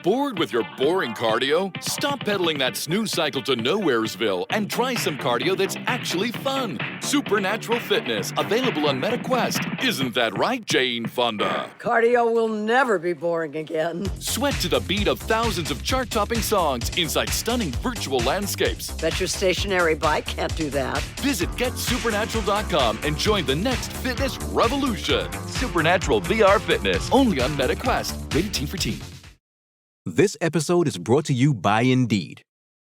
Bored with your boring cardio? Stop pedaling that snooze cycle to Nowheresville and try some cardio that's actually fun. Supernatural Fitness, available on MetaQuest. Isn't that right, Jane Fonda? Cardio will never be boring again. Sweat to the beat of thousands of chart-topping songs inside stunning virtual landscapes. Bet your stationary bike can't do that. Visit GetSupernatural.com and join the next fitness revolution. Supernatural VR Fitness, only on MetaQuest. Rated Teen for Teen. This episode is brought to you by Indeed.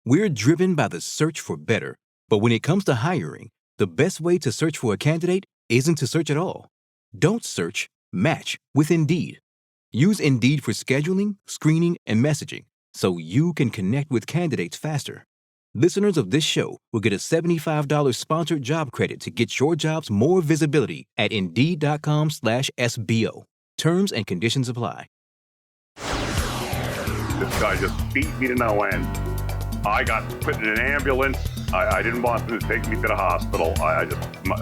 We're driven by the search for better, but when it comes to hiring, the best way to search for a candidate isn't to search at all. Don't search, match with Indeed. Use Indeed for scheduling, screening, and messaging so you can connect with candidates faster. Listeners of this show will get a $75 sponsored job credit to get your jobs more visibility at Indeed.com/SBO. Terms and conditions apply. This guy just beat me to no end. I got put in an ambulance. I didn't want them to take me to the hospital.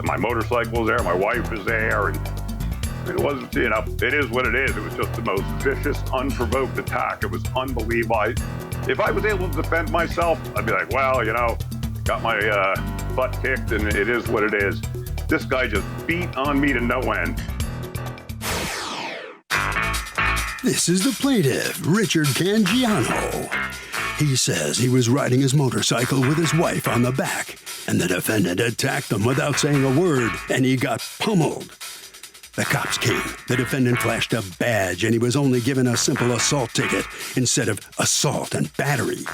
My motorcycle was there, my wife was there, and it wasn't, it is what it is. It was just the most vicious, unprovoked attack. It was unbelievable. If I was able to defend myself, I'd be like, well, got my butt kicked, and it is what it is. This guy just beat on me to no end. This is the plaintiff, Richard Cangiano. He says he was riding his motorcycle with his wife on the back, and the defendant attacked him without saying a word, and he got pummeled. The cops came. The defendant flashed a badge, and he was only given a simple assault ticket instead of assault and battery.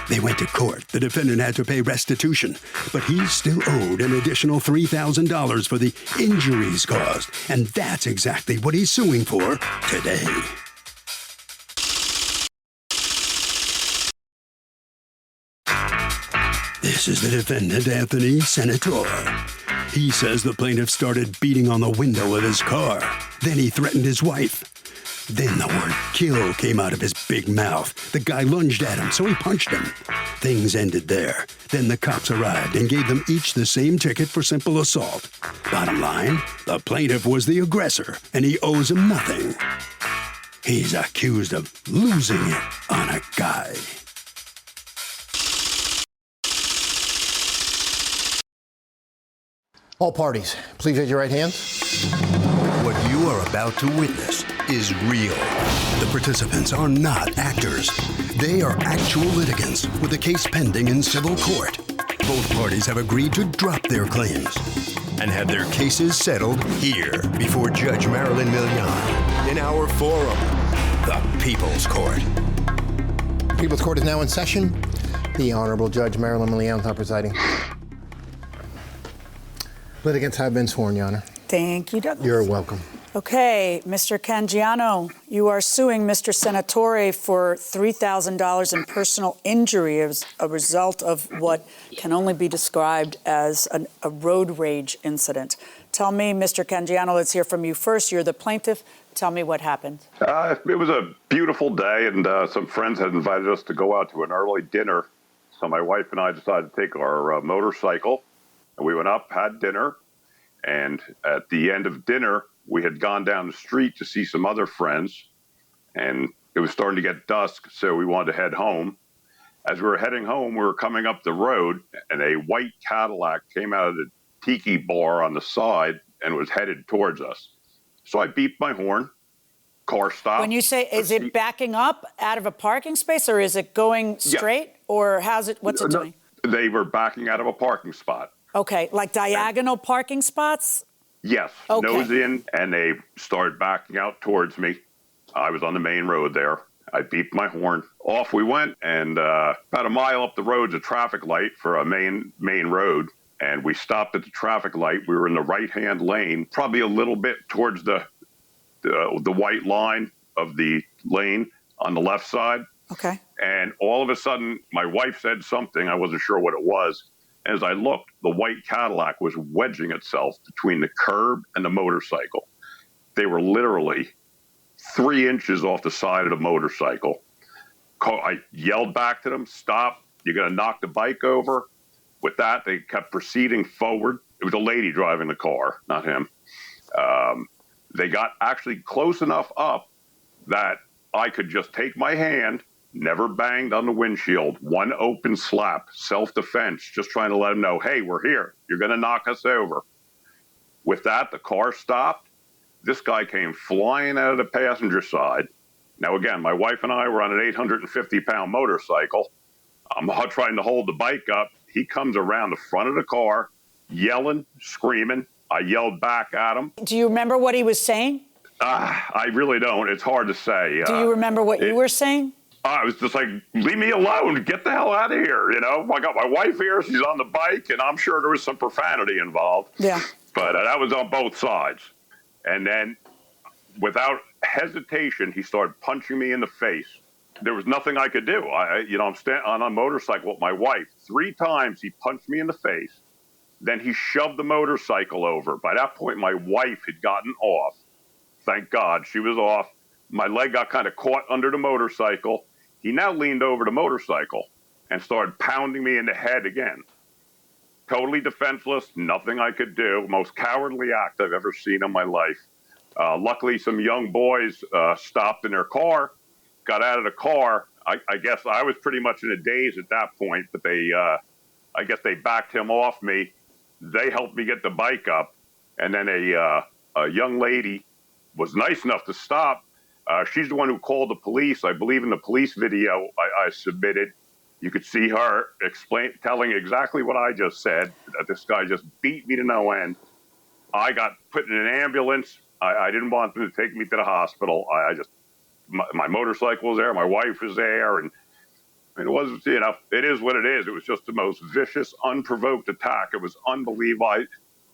They went to court. The defendant had to pay restitution, but he still owed an additional $3,000 for the injuries caused, and that's exactly what he's suing for today. This is the defendant, Anthony Senatore. He says the plaintiff started beating on the window of his car. Then he threatened his wife. Then the word kill came out of his big mouth. The guy lunged at him, so he punched him. Things ended there. Then the cops arrived and gave them each the same ticket for simple assault. Bottom line, the plaintiff was the aggressor, and he owes him nothing. He's accused of losing it on a guy. All parties, please raise your right hands. What you are about to witness is real. The participants are not actors. They are actual litigants with a case pending in civil court. Both parties have agreed to drop their claims and have their cases settled here before Judge Marilyn Milian in our forum, the People's Court. The People's Court is now in session. The Honorable Judge Marilyn Milian is now presiding. Litigants have been sworn, Your Honor. Thank you, Douglas. You're welcome. Okay, Mr. Cangiano, you are suing Mr. Senatore for $3,000 in personal injury as a result of what can only be described as a road rage incident. Tell me, Mr. Cangiano, let's hear from you first. You're the plaintiff. Tell me what happened. It was a beautiful day, and some friends had invited us to go out to an early dinner. So my wife and I decided to take our motorcycle. We went up, had dinner, and at the end of dinner, we had gone down the street to see some other friends, and it was starting to get dusk, so we wanted to head home. As we were heading home, we were coming up the road, and a white Cadillac came out of the tiki bar on the side and was headed towards us. So I beeped my horn, car stopped. When you say, is it backing up out of a parking space, or is it going straight, or what's it doing? They were backing out of a parking spot. Okay, like diagonal parking spots? Yes, okay. Nose in, and they started backing out towards me. I was on the main road there. I beeped my horn. Off we went, and about a mile up the road's a traffic light for a main road, and we stopped at the traffic light. We were in the right-hand lane, probably a little bit towards the white line of the lane on the left side. Okay. And all of a sudden, my wife said something. I wasn't sure what it was. As I looked, the white Cadillac was wedging itself between the curb and the motorcycle. They were literally 3 inches off the side of the motorcycle. I yelled back to them, stop, you're going to knock the bike over. With that, they kept proceeding forward. It was a lady driving the car, not him. They got actually close enough up that I could just take my hand, never banged on the windshield, one open slap, self-defense, just trying to let him know, hey, we're here. You're going to knock us over. With that, the car stopped. This guy came flying out of the passenger side. Now, again, my wife and I were on an 850-pound motorcycle. I'm trying to hold the bike up. He comes around the front of the car, yelling, screaming. I yelled back at him. Do you remember what he was saying? I really don't. It's hard to say. Do you remember what you were saying? I was just like, leave me alone. Get the hell out of here. You know, I got my wife here. She's on the bike, and I'm sure there was some profanity involved. Yeah. But that was on both sides. And then, without hesitation, he started punching me in the face. There was nothing I could do. I'm standing on a motorcycle with my wife. 3 times he punched me in the face. Then he shoved the motorcycle over. By that point, my wife had gotten off. Thank God she was off. My leg got kind of caught under the motorcycle. He now leaned over the motorcycle and started pounding me in the head again. Totally defenseless, nothing I could do. Most cowardly act I've ever seen in my life. Luckily, some young boys stopped in their car, got out of the car. I guess I was pretty much in a daze at that point, but I guess they backed him off me. They helped me get the bike up. And then a young lady was nice enough to stop. She's the one who called the police. I believe in the police video I submitted, you could see her telling exactly what I just said, that this guy just beat me to no end. I got put in an ambulance. I didn't want them to take me to the hospital. My motorcycle was there. My wife was there. And it was, it is what it is. It was just the most vicious, unprovoked attack. It was unbelievable.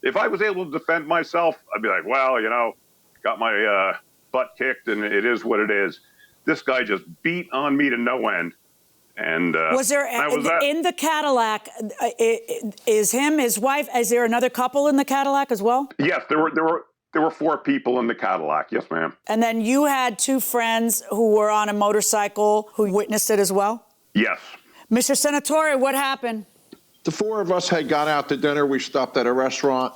If I was able to defend myself, I'd be like, well, got my butt kicked, and it is what it is. This guy just beat on me to no end. And was there in the Cadillac? Is him, his wife? Is there another couple in the Cadillac as well? Yes, there were 4 people in the Cadillac. Yes, ma'am. And then you had 2 friends who were on a motorcycle who witnessed it as well? Yes. Mr. Senatore, what happened? The 4 of us had gone out to dinner. We stopped at a restaurant,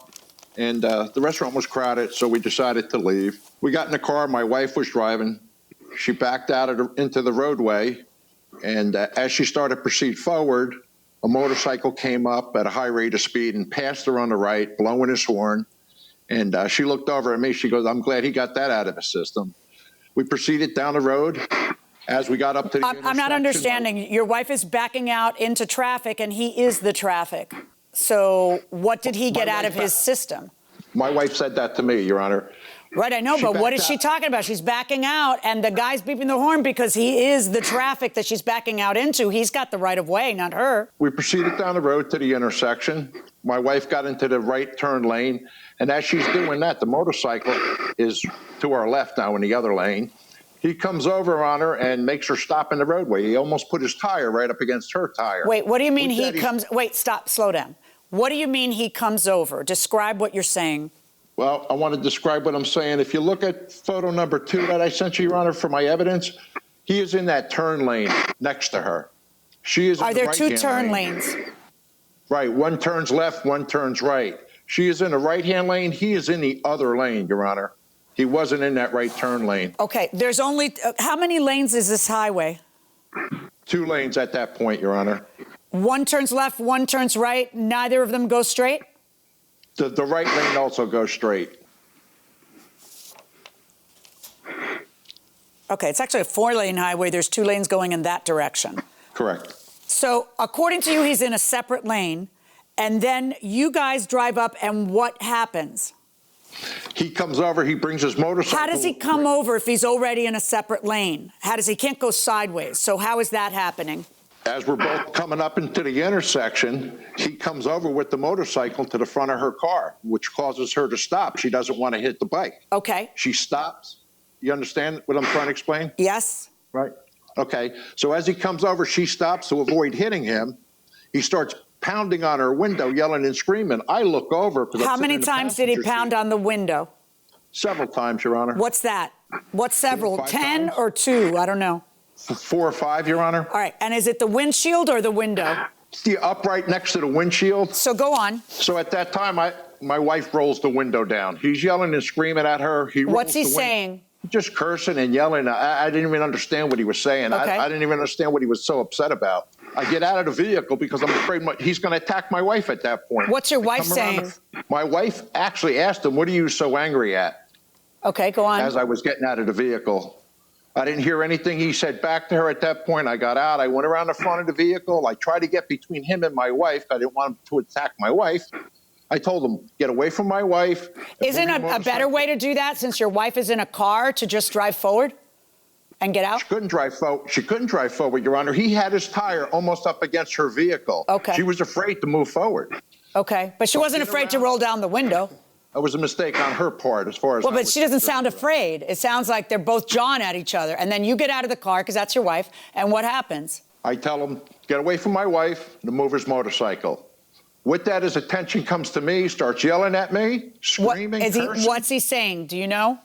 and the restaurant was crowded, so we decided to leave. We got in the car. My wife was driving. She backed out into the roadway, and as she started to proceed forward, a motorcycle came up at a high rate of speed and passed her on the right, blowing his horn. And she looked over at me. She goes, I'm glad he got that out of his system. We proceeded down the road. As we got up to the intersection, I'm not understanding. Your wife is backing out into traffic, and he is the traffic. So what did he get out of his system? My wife said that to me, Your Honor. Right, I know, but what is she talking about? She's backing out, and the guy's beeping the horn because he is the traffic that she's backing out into. He's got the right of way, not her. We proceeded down the road to the intersection. My wife got into the right turn lane, and as she's doing that, the motorcycle is to our left now in the other lane. He comes over on her and makes her stop in the roadway. He almost put his tire right up against her tire. Wait, what do you mean he comes? Wait, stop, slow down. What do you mean he comes over? Describe what you're saying. Well, I want to describe what I'm saying. If you look at photo number 2 that I sent you, Your Honor, for my evidence, he is in that turn lane next to her. She is in the right-hand lane. Are there 2 turn lanes? Right. One turns left, one turns right. She is in the right-hand lane. He is in the other lane, Your Honor. He wasn't in that right turn lane. Okay. There's only how many lanes is this highway? 2 lanes at that point, Your Honor. One turns left, one turns right. Neither of them go straight? The right lane also goes straight. Okay, it's actually a 4-lane highway. There's 2 lanes going in that direction. Correct. So according to you, he's in a separate lane, and then you guys drive up, and what happens? He comes over, he brings his motorcycle. How does he come over if he's already in a separate lane? He can't go sideways. So how is that happening? As we're both coming up into the intersection, he comes over with the motorcycle to the front of her car, which causes her to stop. She doesn't want to hit the bike. Okay. She stops. You understand what I'm trying to explain? Yes. Right. Okay. So as he comes over, she stops to avoid hitting him. He starts pounding on her window, yelling and screaming. I look over. How many times did he pound on the window? Several times, Your Honor. What's that? What's several? 10 times. or 2? I don't know. 4 or 5, Your Honor. All right. And is it the windshield or the window? It's the upright next to the windshield. So go on. So at that time, my wife rolls the window down. He's yelling and screaming at her. What's he saying? Just cursing and yelling. I didn't even understand what he was saying. Okay. I didn't even understand what he was so upset about. I get out of the vehicle because I'm afraid he's going to attack my wife at that point. What's your wife Come around saying? my wife actually asked him, "What are you so angry at?" Okay, go on. As I was getting out of the vehicle. I didn't hear anything he said back to her at that point. I got out. I went around the front of the vehicle. I tried to get between him and my wife. I didn't want him to attack my wife. I told him, get away from my wife. Isn't a better way to do that, since your wife is in a car, to just drive forward and get out? She couldn't drive forward. She couldn't drive forward, Your Honor. He had his tire almost up against her vehicle. Okay. She was afraid to move forward. Okay, but she wasn't afraid to roll down the window. That was a mistake on her part, as far as. Well, but she doesn't sound afraid. It sounds like they're both jawing at each other. And then you get out of the car, because that's your wife, and what happens? I tell him, get away from my wife, to move his motorcycle. With that, his attention comes to me, starts yelling at me, screaming, cursing. What's he saying? Do you know?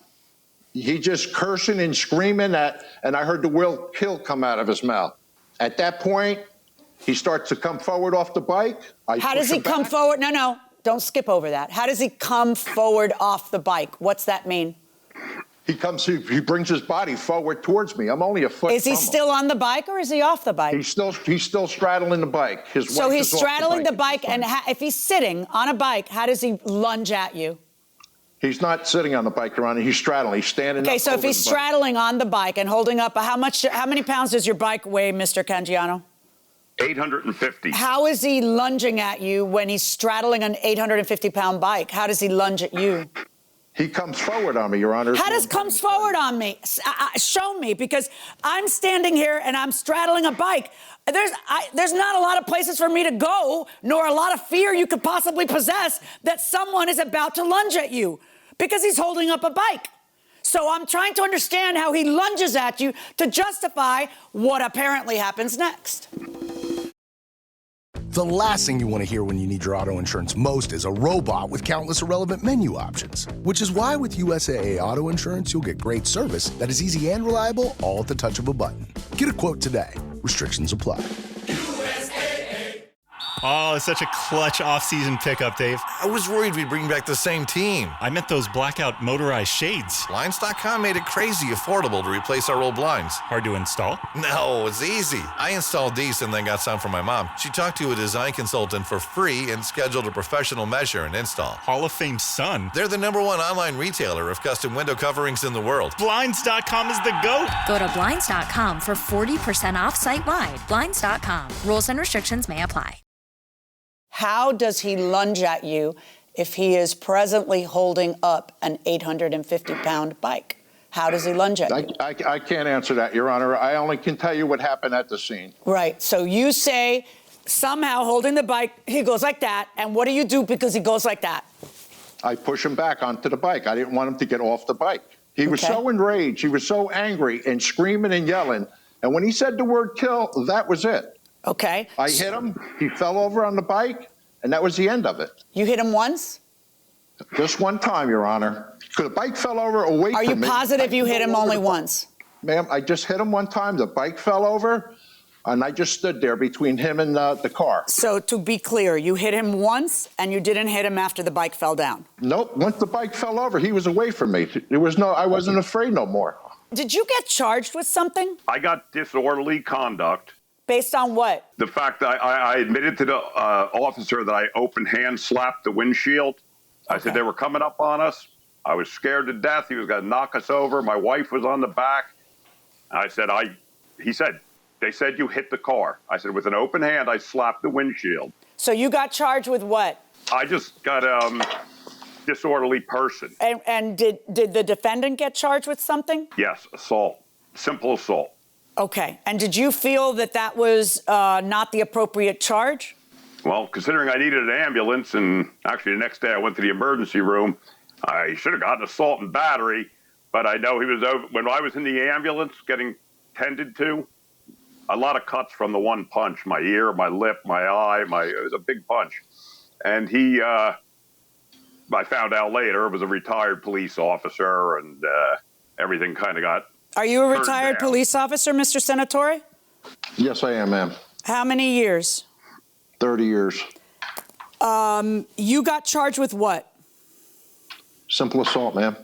He just cursing and screaming and I heard the word kill come out of his mouth. At that point, he starts to come forward off the bike. How does he come forward? No, don't skip over that. How does he come forward off the bike? What's that mean? He brings his body forward towards me. I'm only a foot. Is he still on the bike or is he off the bike? He's still straddling the bike. So he's straddling the bike, and if he's sitting on a bike, how does he lunge at you? He's not sitting on the bike, Your Honor. He's straddling. He's standing up. Okay, so if he's straddling on the bike and holding up, how many pounds does your bike weigh, Mr. Cangiano? 850. How is he lunging at you when he's straddling an 850-pound bike? How does he lunge at you? He comes forward on me, Your Honor. How does comes forward on me? Show me, because I'm standing here and I'm straddling a bike. There's not a lot of places for me to go, nor a lot of fear you could possibly possess that someone is about to lunge at you, because he's holding up a bike. So I'm trying to understand how he lunges at you to justify what apparently happens next. The last thing you want to hear when you need your auto insurance most is a robot with countless irrelevant menu options. Which is why with USAA Auto Insurance, you'll get great service that is easy and reliable, all at the touch of a button. Get a quote today. Restrictions apply. Oh, it's such a clutch off-season pickup, Dave. I was worried we'd bring back the same team. I meant those blackout motorized shades. Blinds.com made it crazy affordable to replace our old blinds. Hard to install? No, it's easy. I installed these and then got some for my mom. She talked to a design consultant for free and scheduled a professional measure and install. Hall of Fame son. They're the #1 online retailer of custom window coverings in the world. Blinds.com is the GOAT. Go to Blinds.com for 40% off site-wide. Blinds.com. Rules and restrictions may apply. How does he lunge at you if he is presently holding up an 850-pound bike? How does he lunge at you? I can't answer that, Your Honor. I only can tell you what happened at the scene. Right. So you say somehow holding the bike, he goes like that. And what do you do because he goes like that? I push him back onto the bike. I didn't want him to get off the bike. He was so enraged. He was so angry and screaming and yelling. And when he said the word kill, that was it. Okay. I hit him. He fell over on the bike, and that was the end of it. You hit him once? Just one time, Your Honor. The bike fell over away from me. Are you positive you hit him only once? Ma'am, I just hit him one time. The bike fell over, and I just stood there between him and the car. So to be clear, you hit him once, and you didn't hit him after the bike fell down? Nope. Once the bike fell over, he was away from me. I wasn't afraid no more. Did you get charged with something? I got disorderly conduct. Based on what? The fact that I admitted to the officer that I open hand slapped the windshield. I said they were coming up on us. I was scared to death. He was going to knock us over. My wife was on the back. I said, he said, they said you hit the car. I said, with an open hand, I slapped the windshield. So you got charged with what? I just got disorderly person. And did the defendant get charged with something? Yes, assault, simple assault. Okay. And did you feel that that was not the appropriate charge? Well, considering I needed an ambulance, and actually the next day I went to the emergency room, I should have gotten assault and battery, but I know he was over. When I was in the ambulance getting tended to, a lot of cuts from the one punch, my ear, my lip, my eye, it was a big punch. And he, I found out later, was a retired police officer, and everything kind of got. Are you a retired police officer, Mr. Senatore? Yes, I am, ma'am. How many years? 30 years. You got charged with what? Simple assault, ma'am.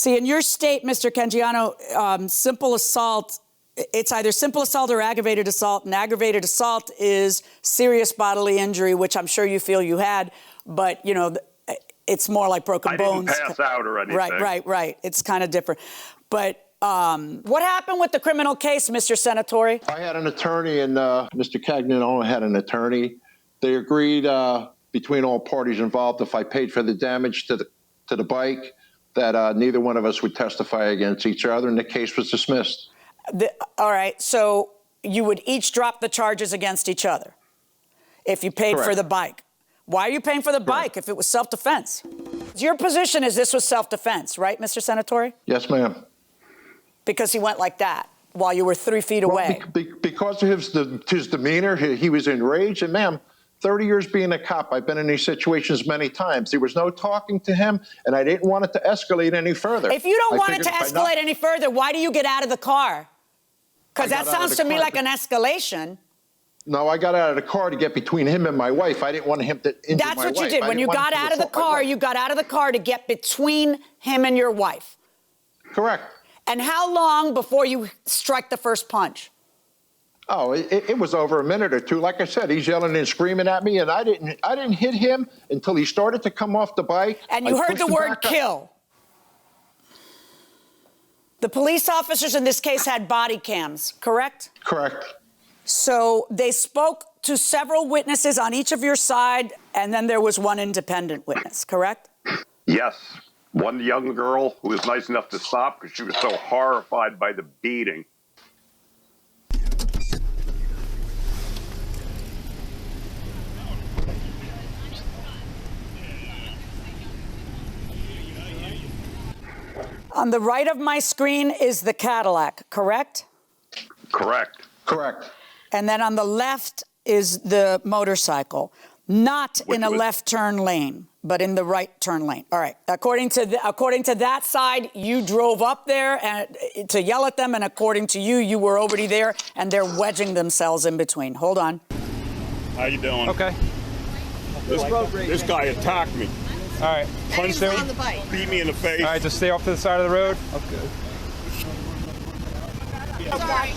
See, in your state, Mr. Cangiano, simple assault, it's either simple assault or aggravated assault, and aggravated assault is serious bodily injury, which I'm sure you feel you had, but, you know, it's more like broken bones. I didn't pass out or anything. Right. It's kind of different. But what happened with the criminal case, Mr. Senatore? I had an attorney, and Mr. Cagnano had an attorney. They agreed between all parties involved, if I paid for the damage to the bike, that neither one of us would testify against each other, and the case was dismissed. All right, so you would each drop the charges against each other if you paid for the bike. Why are you paying for the bike if it was self-defense? Your position is this was self-defense, right, Mr. Senatore? Yes, ma'am. Because he went like that while you were 3 feet away. Because of his demeanor, he was enraged, and ma'am, 30 years being a cop, I've been in these situations many times. There was no talking to him, and I didn't want it to escalate any further. If you don't want it to escalate any further, why do you get out of the car? Because that sounds to me like an escalation. No, I got out of the car to get between him and my wife. I didn't want him to injure my wife. That's what you did. When you got out of the car, you got out of the car to get between him and your wife. Correct. And how long before you strike the first punch? Oh, it was over a minute or two. Like I said, he's yelling and screaming at me, and I didn't hit him until he started to come off the bike. And you heard the word kill. The police officers in this case had body cams, correct? Correct. So they spoke to several witnesses on each of your side, and then there was one independent witness, correct? Yes. One young girl who was nice enough to stop because she was so horrified by the beating. On the right of my screen is the Cadillac, correct? Correct. Correct. And then on the left is the motorcycle, not in a left turn lane, but in the right turn lane. All right. According to that side, you drove up there and to yell at them, and according to you, you were already there, and they're wedging themselves in between. Hold on. How you doing? Okay. This guy attacked me. All right. Punched me, beat me in the face. All right, just stay off to the side of the road. Okay. Sorry.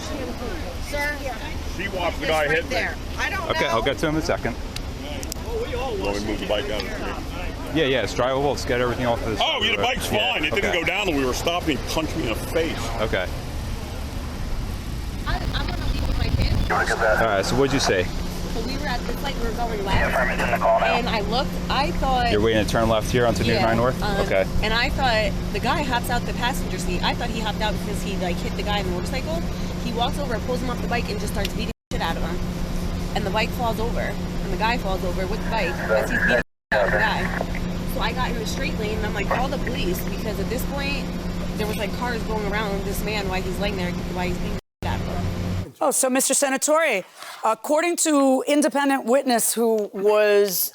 Sir, She watched the guy hit me. I don't Okay, I'll get to him in a second. Want me to move the bike out of the street? Yeah, it's drivable. Let's get everything off the Oh, yeah, the bike's fine. It didn't go down when we were stopping. He punched me in the face. Okay. I'm going to leave with my kids. All right, so what'd you say? So we were at this light, we were going left, and I looked, I thought... You're waiting to turn left here onto New 9 North? Okay. And I thought, the guy hops out the passenger seat. I thought he hopped out because he, like, hit the guy on the motorcycle. He walks over, pulls him off the bike, and just starts beating the shit out of him. And the bike falls over, and the guy falls over with the bike as he's beating the shit out of the guy. So I got in the straight lane, and I'm like, call the police, because at this point, there was, like, cars going around this man while he's laying there, while he's beating the shit out of him. Oh, so Mr. Senatore, according to independent witness who was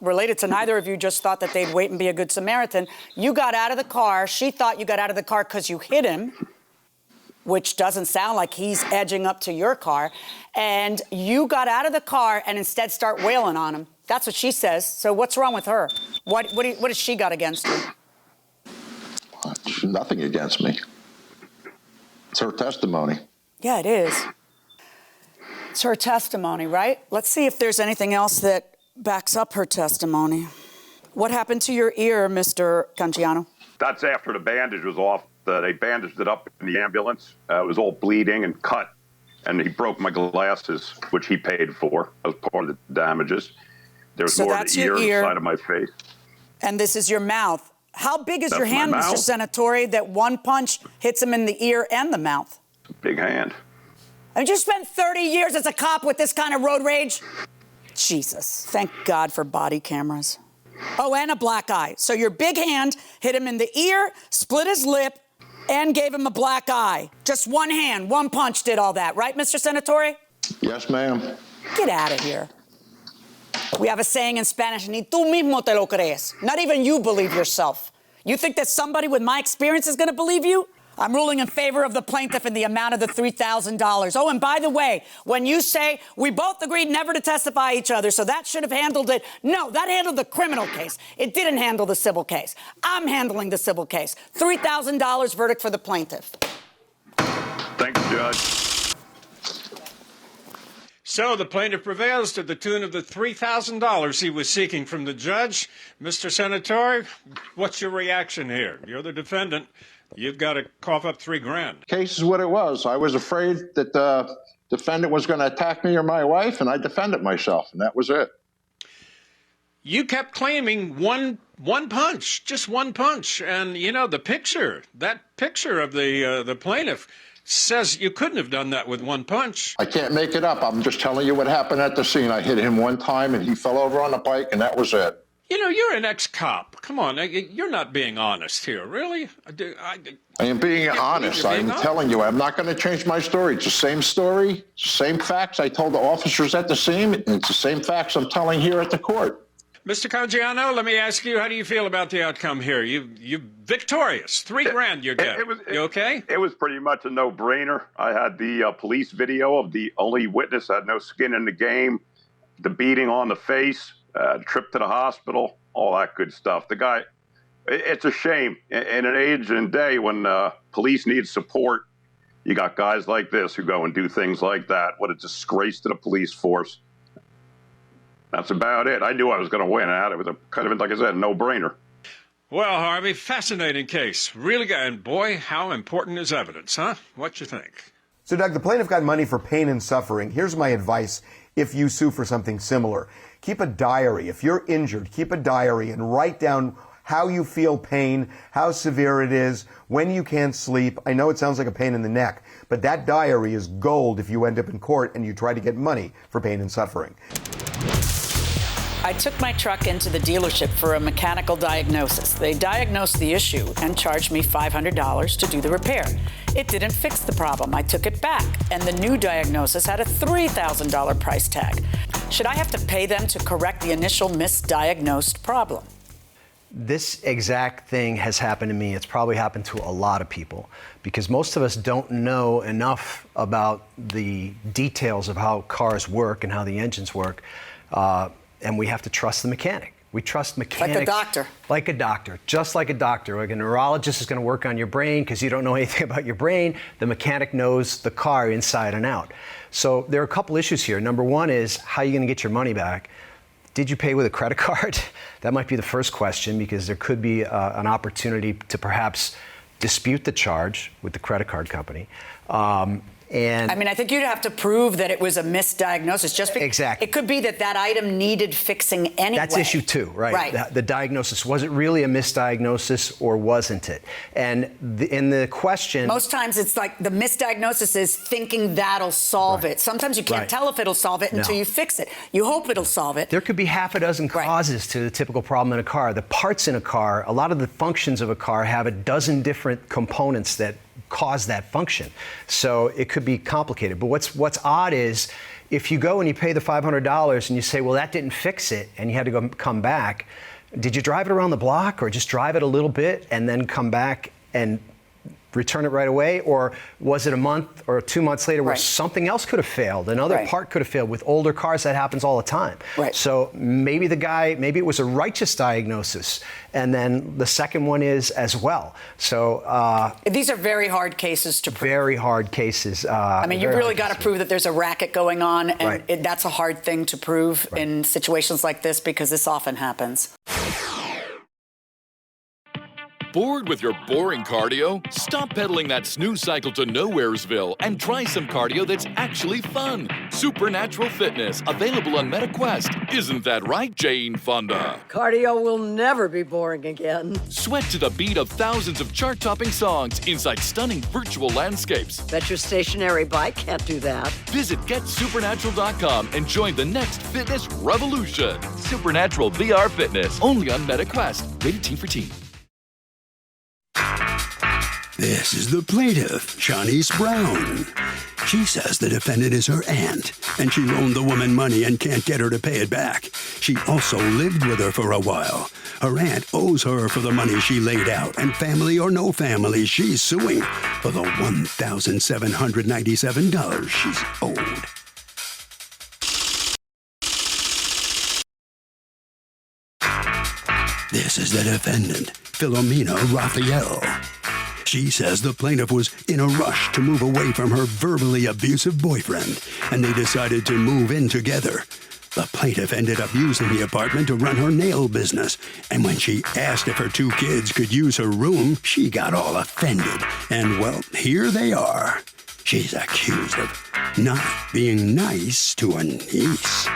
related to neither of you, just thought that they'd wait and be a good Samaritan, you got out of the car. She thought you got out of the car because you hit him, which doesn't sound like he's edging up to your car. And you got out of the car and instead start wailing on him. That's what she says. So what's wrong with her? What has she got against you? Nothing against me. It's her testimony. Yeah, it is. It's her testimony, right? Let's see if there's anything else that backs up her testimony. What happened to your ear, Mr. Cangiano? That's after the bandage was off. They bandaged it up in the ambulance. It was all bleeding and cut, and he broke my glasses, which he paid for as part of the damages. There was more of the ear side of my face. And this is your mouth. How big is That's your hand, my Mr. mouth. Senatore, that one punch hits him in the ear and the mouth? Big hand. Have you spent 30 years as a cop with this kind of road rage? Jesus, thank God for body cameras. Oh, and a black eye. So your big hand hit him in the ear, split his lip, and gave him a black eye. Just one hand, one punch did all that, right, Mr. Senatore? Yes, ma'am. Get out of here. We have a saying in Spanish, ni tú mismo te lo crees. Not even you believe yourself. You think that somebody with my experience is going to believe you? I'm ruling in favor of the plaintiff in the amount of the $3,000. Oh, and by the way, when you say we both agreed never to testify each other, so that should have handled it. No, that handled the criminal case. It didn't handle the civil case. I'm handling the civil case. $3,000 verdict for the plaintiff. Thanks, Judge. So the plaintiff prevails to the tune of the $3,000 he was seeking from the judge. Mr. Senatore, what's your reaction here? You're the defendant. You've got to cough up $3,000. Case is what it was. I was afraid that the defendant was going to attack me or my wife, and I defended myself, and that was it. You kept claiming one punch, just one punch. And, you know, that picture of the plaintiff says you couldn't have done that with one punch. I can't make it up. I'm just telling you what happened at the scene. I hit him one time, and he fell over on the bike, and that was it. You know, you're an ex-cop. Come on, you're not being honest here, really? I am being honest. I'm telling you, I'm not going to change my story. It's the same story, same facts I told the officers at the scene, and it's the same facts I'm telling here at the court. Mr. Cangiano, let me ask you, how do you feel about the outcome here? You victorious. $3,000 you get. You okay? It was pretty much a no-brainer. I had the police video of the only witness that had no skin in the game, the beating on the face, trip to the hospital, all that good stuff. The guy, it's a shame. In an age and day when police need support, you got guys like this who go and do things like that. What a disgrace to the police force. That's about it. I knew I was going to win. It was a kind of, like I said, no-brainer. Well, Harvey, fascinating case. Really good. And boy, how important is evidence, huh? What you think? So, Doug, the plaintiff got money for pain and suffering. Here's my advice if you sue for something similar. Keep a diary. If you're injured, keep a diary and write down how you feel pain, how severe it is, when you can't sleep. I know it sounds like a pain in the neck, but that diary is gold if you end up in court and you try to get money for pain and suffering. I took my truck into the dealership for a mechanical diagnosis. They diagnosed the issue and charged me $500 to do the repair. It didn't fix the problem. I took it back, and the new diagnosis had a $3,000 price tag. Should I have to pay them to correct the initial misdiagnosed problem? This exact thing has happened to me. It's probably happened to a lot of people because most of us don't know enough about the details of how cars work and how the engines work. And we have to trust the mechanic. We trust mechanics. Like a doctor. Like a doctor, just like a doctor. Like a neurologist is going to work on your brain because you don't know anything about your brain. The mechanic knows the car inside and out. So there are a couple issues here. Number one is, how are you going to get your money back? Did you pay with a credit card? That might be the first question because there could be an opportunity to perhaps dispute the charge with the credit card company. And I mean, I think you'd have to prove that it was a misdiagnosis. Just because exactly. It could be that item needed fixing anyway. That's issue two, right? Right. The diagnosis. Was it really a misdiagnosis or wasn't it? And in the question... Most times it's like the misdiagnosis is thinking that'll solve it. Sometimes you can't tell if it'll solve it until you fix it. You hope it'll solve it. There could be half a dozen causes to the typical problem in a car. The parts in a car, a lot of the functions of a car have a dozen different components that cause that function. So it could be complicated. But what's odd is if you go and you pay the $500 and you say, well, that didn't fix it, and you had to come back, did you drive it around the block or just drive it a little bit and then come back and return it right away? Or was it a month or 2 months later where something else could have failed? Another part could have failed. With older cars, that happens all the time. So maybe it was a righteous diagnosis. And then the second one is as well. So these are very hard cases to prove. Very hard cases. I mean, you really got to prove that there's a racket going on. And that's a hard thing to prove in situations like this because this often happens. Bored with your boring cardio? Stop pedaling that snooze cycle to Nowheresville and try some cardio that's actually fun. Supernatural Fitness, available on MetaQuest. Isn't that right, Jane Fonda? Cardio will never be boring again. Sweat to the beat of thousands of chart-topping songs inside stunning virtual landscapes. Bet your stationary bike can't do that. Visit GetSupernatural.com and join the next fitness revolution. Supernatural VR Fitness, only on MetaQuest. Rated T for Teen. This is the plaintiff, Shanice Brown. She says the defendant is her aunt, and she loaned the woman money and can't get her to pay it back. She also lived with her for a while. Her aunt owes her for the money she laid out, and family or no family, she's suing for the $1,797 she's owed. This is the defendant, Philomena Raphael. She says the plaintiff was in a rush to move away from her verbally abusive boyfriend, and they decided to move in together. The plaintiff ended up using the apartment to run her nail business, and when she asked if her 2 kids could use her room, she got all offended. And, well, here they are. She's accused of not being nice to a niece.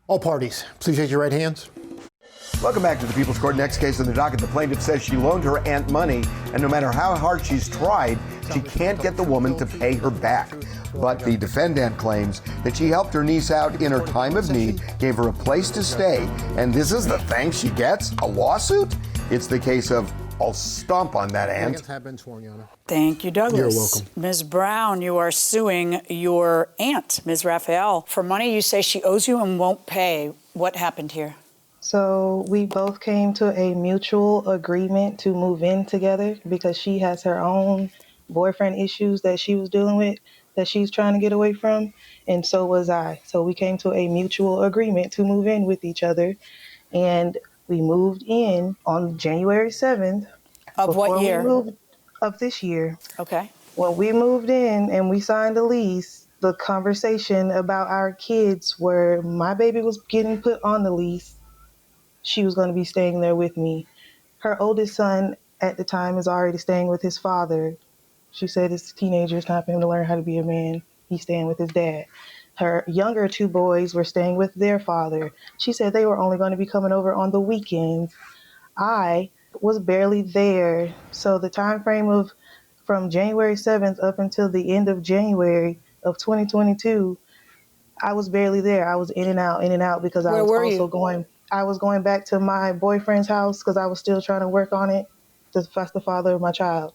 All parties, please raise your right hands. Welcome back to the People's Court. Next case on the docket, the plaintiff says she loaned her aunt money, and no matter how hard she's tried, she can't get the woman to pay her back. But the defendant claims that she helped her niece out in her time of need, gave her a place to stay, and this is the thanks she gets? A lawsuit? It's the case of, I'll stomp on that aunt. Have been sworn, Your Honor. Thank you, Douglas. You're welcome. Ms. Brown, you are suing your aunt, Ms. Raphael, for money you say she owes you and won't pay. What happened here? So we both came to a mutual agreement to move in together because she has her own boyfriend issues that she was dealing with, that she's trying to get away from, and so was I. So we came to a mutual agreement to move in with each other, and we moved in on January 7th. Of what year? Of this year. Okay. When we moved in and we signed a lease, the conversation about our kids were my baby was getting put on the lease. She was going to be staying there with me. Her oldest son at the time is already staying with his father. She said it's teenager, it's time for him to learn how to be a man. He's staying with his dad. Her younger 2 boys were staying with their father. She said they were only going to be coming over on the weekends. I was barely there. So the time frame of from January 7th up until the end of January of 2022, I was barely there. I was in and out because I was going back to my boyfriend's house because I was still trying to work on it. That's the father of my child.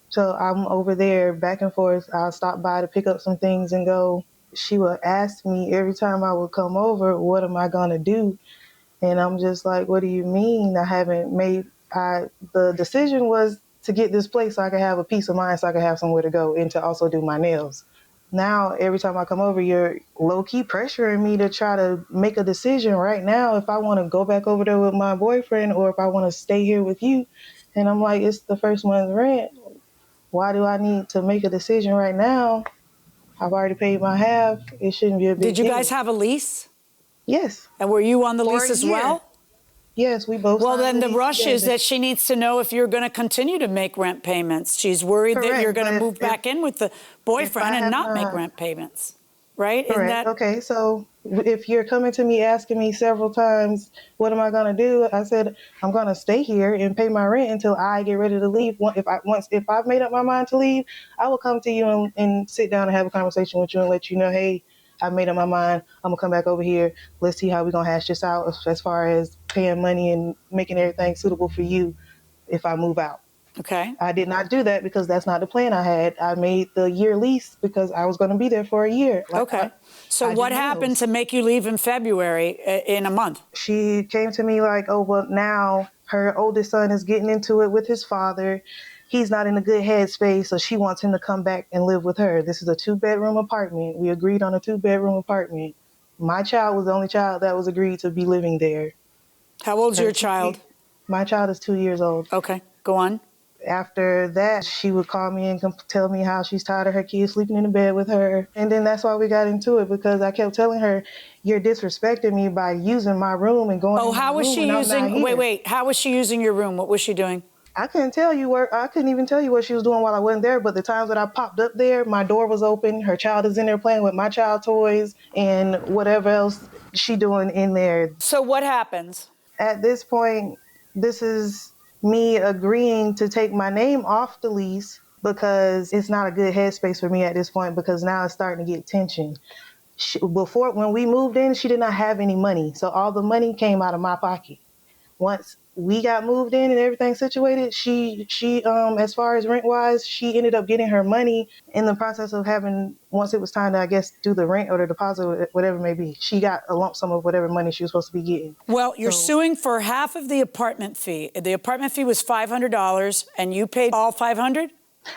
So I'm over there back and forth. I'll stop by to pick up some things and go. She would ask me every time I would come over, what am I going to do? And I'm just like, what do you mean? I haven't made, the decision was to get this place so I could have a peace of mind, so I could have somewhere to go and to also do my nails. Now, every time I come over, you're low-key pressuring me to try to make a decision right now if I want to go back over there with my boyfriend or if I want to stay here with you. And I'm like, it's the first month's rent. Why do I need to make a decision right now? I've already paid my half. It shouldn't be a big deal. Did you guys have a lease? Yes. And were you on the lease as well? Yes, we both. Well, then the rush is that she needs to know if you're going to continue to make rent payments. She's worried that you're going to move back in with the boyfriend and not make rent payments, right? Correct. Okay, so if you're coming to me asking me several times, what am I going to do? I said, I'm going to stay here and pay my rent until I get ready to leave. If I've made up my mind to leave, I will come to you and sit down and have a conversation with you and let you know, hey, I've made up my mind. I'm going to come back over here. Let's see how we're going to hash this out as far as paying money and making everything suitable for you if I move out. Okay. I did not do that because that's not the plan I had. I made the year lease because I was going to be there for a year. So what happened to make you leave in February in a month? She came to me like, oh, well, now her oldest son is getting into it with his father. He's not in a good headspace, so she wants him to come back and live with her. This is a 2-bedroom apartment. We agreed on a 2-bedroom apartment. My child was the only child that was agreed to be living there. How old's your child? My child is 2 years old. Okay, go on. After that, she would call me and tell me how she's tired of her kids sleeping in the bed with her. And then that's why we got into it, because I kept telling her, you're disrespecting me by using my room and going in my room. Oh, how was she using, wait, how was she using your room? What was she doing? I couldn't even tell you what she was doing while I wasn't there, but the times that I popped up there, my door was open, her child is in there playing with my child toys and whatever else she doing in there. So what happens? At this point, this is me agreeing to take my name off the lease because it's not a good headspace for me at this point, because now it's starting to get tension. When we moved in, she did not have any money, so all the money came out of my pocket. once we got moved in and everything situated, she as far as rent wise, she ended up getting her money in the process of having, once it was time to, I guess, do the rent or the deposit, whatever it may be. She got a lump sum of whatever money she was supposed to be getting. Well, you're suing for half of the apartment fee. The apartment fee was $500 and you paid all $500?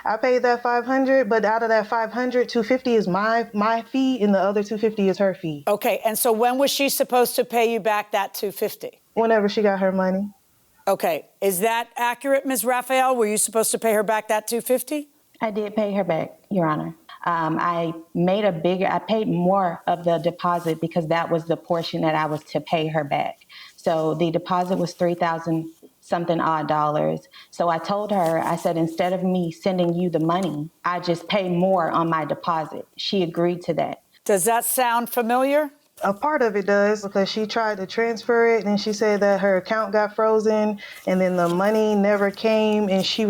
I paid that $500, but out of that $500, $250 is my fee and the other $250 is her fee. Okay, and so when was she supposed to pay you back that $250? Whenever she got her money. Okay, is that accurate, Ms. Raphael? Were you supposed to pay her back that $250? I did pay her back, Your Honor. I paid more of the deposit because that was the portion that I was to pay her back. So the deposit was $3,000 something odd dollars. So I told her, I said, instead of me sending you the money, I just pay more on my deposit. She agreed to that. Does that sound familiar? A part of it does, because she tried to transfer it and she said that her account got frozen and then the money never came and she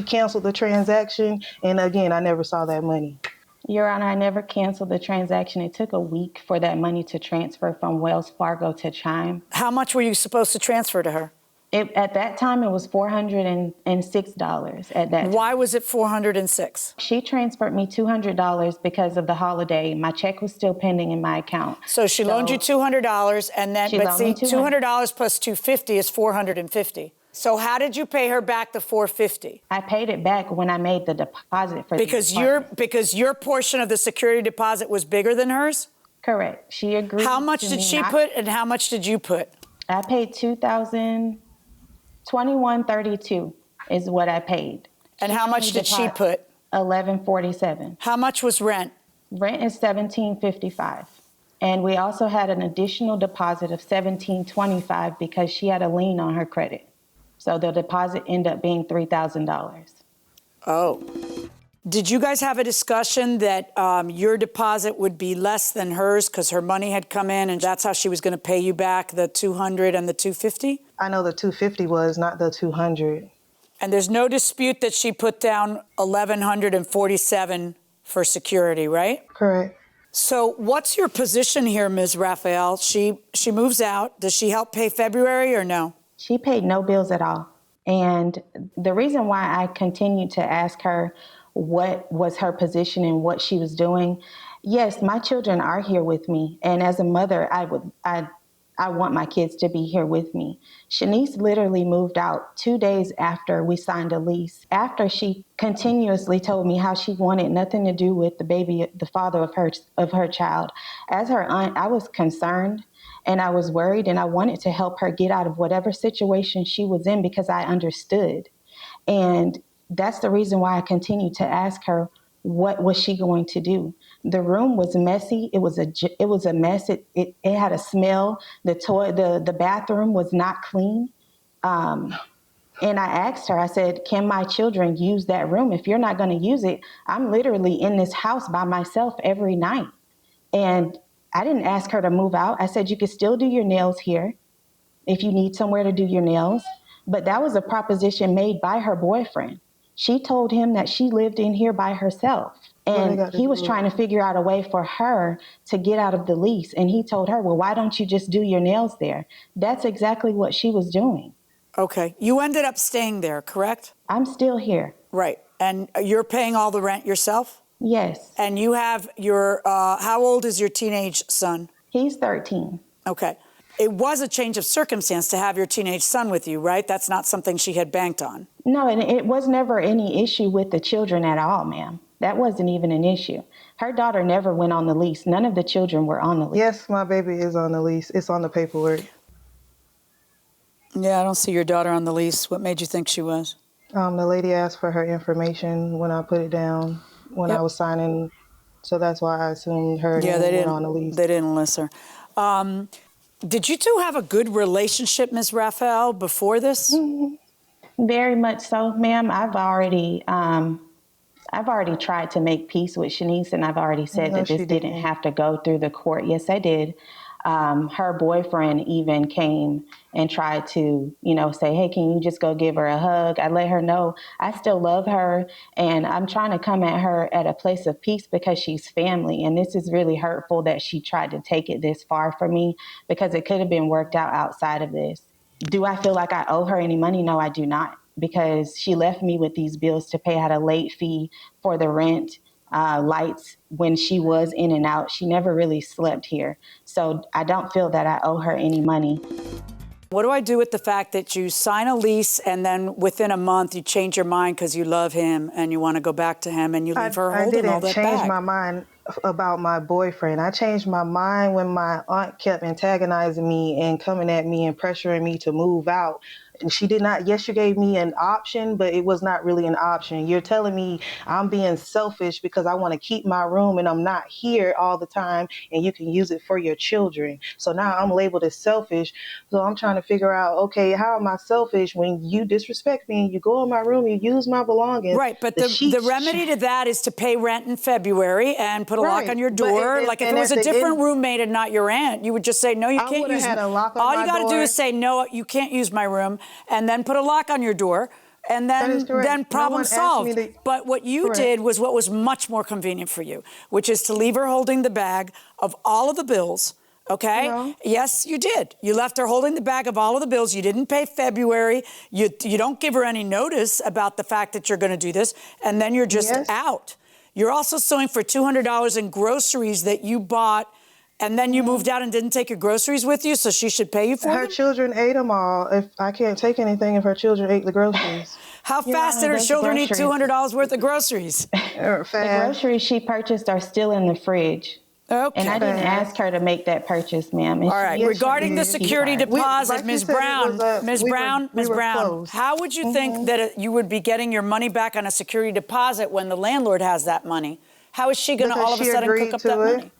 canceled the transaction. And again, I never saw that money. Your Honor, I never canceled the transaction. It took a week for that money to transfer from Wells Fargo to Chime. How much were you supposed to transfer to her? At that time, it was $406 at that time. Why was it $406? She transferred me $200 because of the holiday. My check was still pending in my account. So she loaned you $200 and then, but see, $200 plus $250 is $450. So how did you pay her back the $450? I paid it back when I made the deposit for because your portion of the security deposit was bigger than hers? Correct. She agreed. How much did she put and how much did you put? I paid $21.32 is what I paid. And how much did she put? $11.47. How much was rent? Rent is $17.55. And we also had an additional deposit of $17.25 because she had a lien on her credit. So the deposit ended up being $3,000. Oh. Did you guys have a discussion that your deposit would be less than hers because her money had come in and that's how she was going to pay you back the $200 and the $250? I know the $250 was, not the $200. And there's no dispute that she put down $1,147 for security, right? Correct. So what's your position here, Ms. Raphael? She moves out. Does she help pay February or no? She paid no bills at all. And the reason why I continued to ask her what was her position and what she was doing, yes, my children are here with me. And as a mother, I want my kids to be here with me. Shanice literally moved out 2 days after we signed a lease, after she continuously told me how she wanted nothing to do with the baby, the father of her child. As her aunt, I was concerned and I was worried and I wanted to help her get out of whatever situation she was in because I understood. And that's the reason why I continued to ask her, what was she going to do? The room was messy. It was a mess. It had a smell. The bathroom was not clean. And I asked her, I said, can my children use that room? If you're not going to use it, I'm literally in this house by myself every night. And I didn't ask her to move out. I said, you can still do your nails here if you need somewhere to do your nails. But that was a proposition made by her boyfriend. She told him that she lived in here by herself. And he was trying to figure out a way for her to get out of the lease. And he told her, well, why don't you just do your nails there? That's exactly what she was doing. Okay. You ended up staying there, correct? I'm still here. Right. And you're paying all the rent yourself? Yes. And you have your, how old is your teenage son? He's 13. Okay. It was a change of circumstance to have your teenage son with you, right? That's not something she had banked on. No, and it was never any issue with the children at all, ma'am. That wasn't even an issue. Her daughter never went on the lease. None of the children were on the lease. Yes, my baby is on the lease. It's on the paperwork. Yeah, I don't see your daughter on the lease. What made you think she was? The lady asked for her information when I put it down, when I was signing. So that's why I assumed her went on the lease. They didn't list her. Did you two have a good relationship, Ms. Raphael, before this? Mm-hmm. Very much so, ma'am. I've already tried to make peace with Shanice, and I've already said that this didn't have to go through the court. Yes, I did. Her boyfriend even came and tried to, say, hey, can you just go give her a hug? I let her know I still love her, and I'm trying to come at her at a place of peace because she's family. And this is really hurtful that she tried to take it this far for me because it could have been worked out outside of this. Do I feel like I owe her any money? No, I do not, because she left me with these bills to pay. I had a late fee for the rent, lights when she was in and out. She never really slept here. So I don't feel that I owe her any money. What do I do with the fact that you sign a lease and then within a month you change your mind because you love him and you want to go back to him and you leave her holding all that I didn't change bag? my mind about my boyfriend. I changed my mind when my aunt kept antagonizing me and coming at me and pressuring me to move out. And she did not, yes, you gave me an option, but it was not really an option. You're telling me I'm being selfish because I want to keep my room and I'm not here all the time and you can use it for your children. So now I'm labeled as selfish. So I'm trying to figure out, okay, how am I selfish when you disrespect me and you go in my room, you use my belongings? Right, but the remedy to that is to pay rent in February and put a lock on your door. Like if it was a different roommate and not your aunt, you would just say, no, you can't use had a lock on all my you got to do door. is say, no, you can't use my room, and then put a lock on your door, and then problem solved. But what you did was what was much more convenient for you, which is to leave her holding the bag of all of the bills. Okay? No. Yes, you did. You left her holding the bag of all of the bills. You didn't pay February. You don't give her any notice about the fact that you're going to do this, and then you're just out. You're also suing for $200 in groceries that you bought, and then you moved out and didn't take your groceries with you, so she should pay you for them? Her children ate them all. If I can't take anything if her children ate the groceries. How fast did her children eat $200 worth of groceries? The groceries she purchased are still in the fridge. Okay. And I didn't ask her to make that purchase, ma'am. All right. Regarding the security deposit, Ms. Brown, Ms. Brown, how would you think that you would be getting your money back on a security deposit when the landlord has that money? How is she going to all of a sudden cook up that money?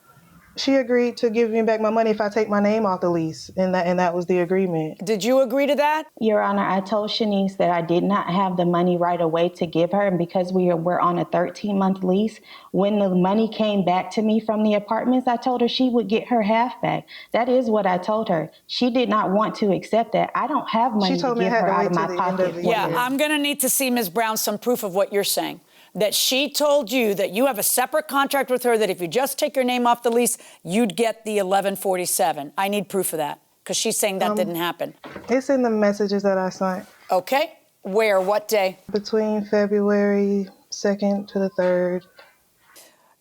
She agreed to give me back my money if I take my name off the lease, and that was the agreement. Did you agree to that? Your Honor, I told Shanice that I did not have the money right away to give her, and because we're on a 13-month lease, when the money came back to me from the apartments, I told her she would get her half back. That is what I told her. She did not want to accept that. I don't have money to give her out of my pocket. Yeah, I'm going to need to see, Ms. Brown, some proof of what you're saying. That she told you that you have a separate contract with her that if you just take your name off the lease, you'd get the $1147. I need proof of that because she's saying that didn't happen. It's in the messages that I sent. Okay. Where? What day? Between February 2nd to the 3rd.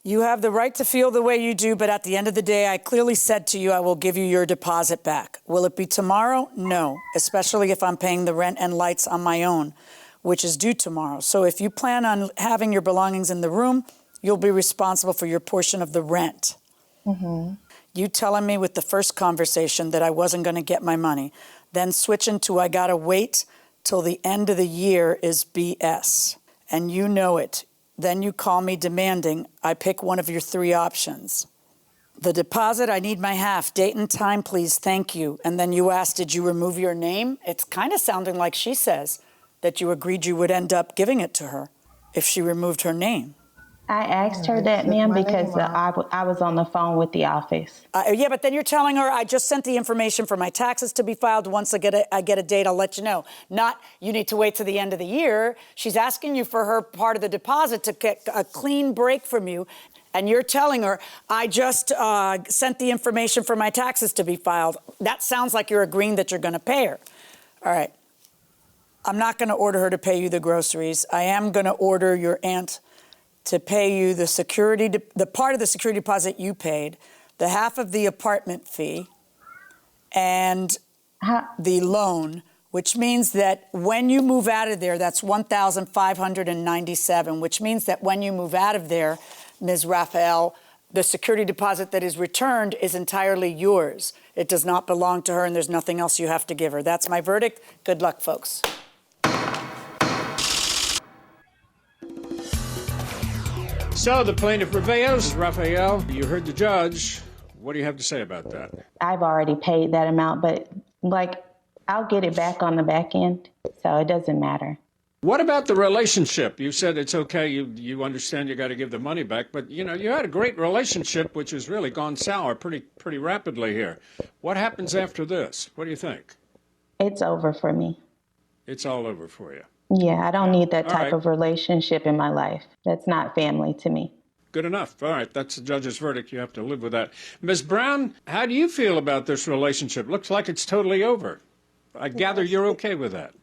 You have the right to feel the way you do, but at the end of the day, I clearly said to you, I will give you your deposit back. Will it be tomorrow? No, especially if I'm paying the rent and lights on my own, which is due tomorrow. So if you plan on having your belongings in the room, you'll be responsible for your portion of the rent. Mm-hmm. You telling me with the first conversation that I wasn't going to get my money, then switching to I got to wait till the end of the year is BS. And you know it. Then you call me demanding I pick one of your three options. The deposit, I need my half. Date and time, please. Thank you. And then you ask, did you remove your name? It's kind of sounding like she says that you agreed you would end up giving it to her if she removed her name. I asked her that, ma'am, because I was on the phone with the office. Yeah, but then you're telling her, I just sent the information for my taxes to be filed. Once I get a date, I'll let you know. Not, you need to wait till the end of the year. She's asking you for her part of the deposit to get a clean break from you. And you're telling her, I just sent the information for my taxes to be filed. That sounds like you're agreeing that you're going to pay her. All right. I'm not going to order her to pay you the groceries. I am going to order your aunt to pay you the part of the security deposit you paid, the half of the apartment fee, and the loan, which means that when you move out of there, that's $1,597, which means that when you move out of there, Ms. Raphael, the security deposit that is returned is entirely yours. It does not belong to her, and there's nothing else you have to give her. That's my verdict. Good luck, folks. So the plaintiff prevails. Raphael, you heard the judge. What do you have to say about that? I've already paid that amount, but I'll get it back on the back end, so it doesn't matter. What about the relationship? You said it's okay, you understand you got to give the money back, but you had a great relationship which has really gone sour pretty rapidly here. What happens after this? What do you think? It's over for me. It's all over for you. Yeah, I don't need that type of relationship in my life. That's not family to me. Good enough. All right, that's the judge's verdict. You have to live with that. Ms. Brown, how do you feel about this relationship? Looks like it's totally over. I gather you're okay with that.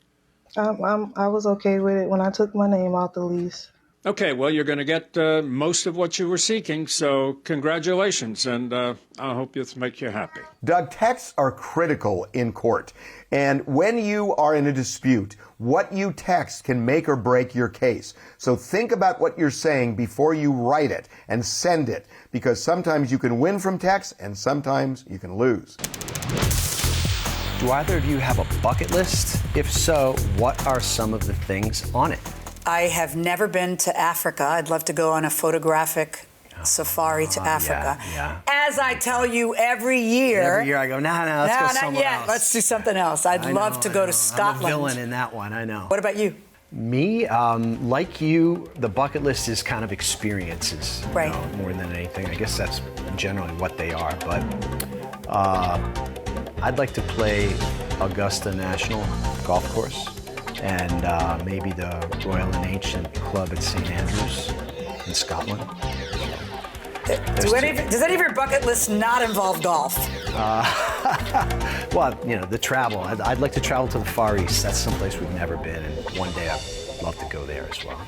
I was okay with it when I took my name off the lease. Okay, well, you're going to get most of what you were seeking, so congratulations, and I hope this makes you happy. Doug, texts are critical in court. And when you are in a dispute, what you text can make or break your case. So think about what you're saying before you write it and send it, because sometimes you can win from text and sometimes you can lose. Do either of you have a bucket list? If so, what are some of the things on it? I have never been to Africa. I'd love to go on a photographic safari to Africa. Yeah. As I tell you every year. Every year I go, no, let's go somewhere not yet. else. Let's do something else. I'd love to go to Scotland. I'm a villain in that one, I know. What about you? Me, like you, the bucket list is kind of experiences, right? More than anything. I guess that's generally what they are. But I'd like to play Augusta National Golf Course and maybe the Royal and Ancient Club at St. Andrews in Scotland. Does any of your bucket lists not involve golf? Well, the travel. I'd like to travel to the Far East. That's someplace we've never been, and one day I'd love to go there as well.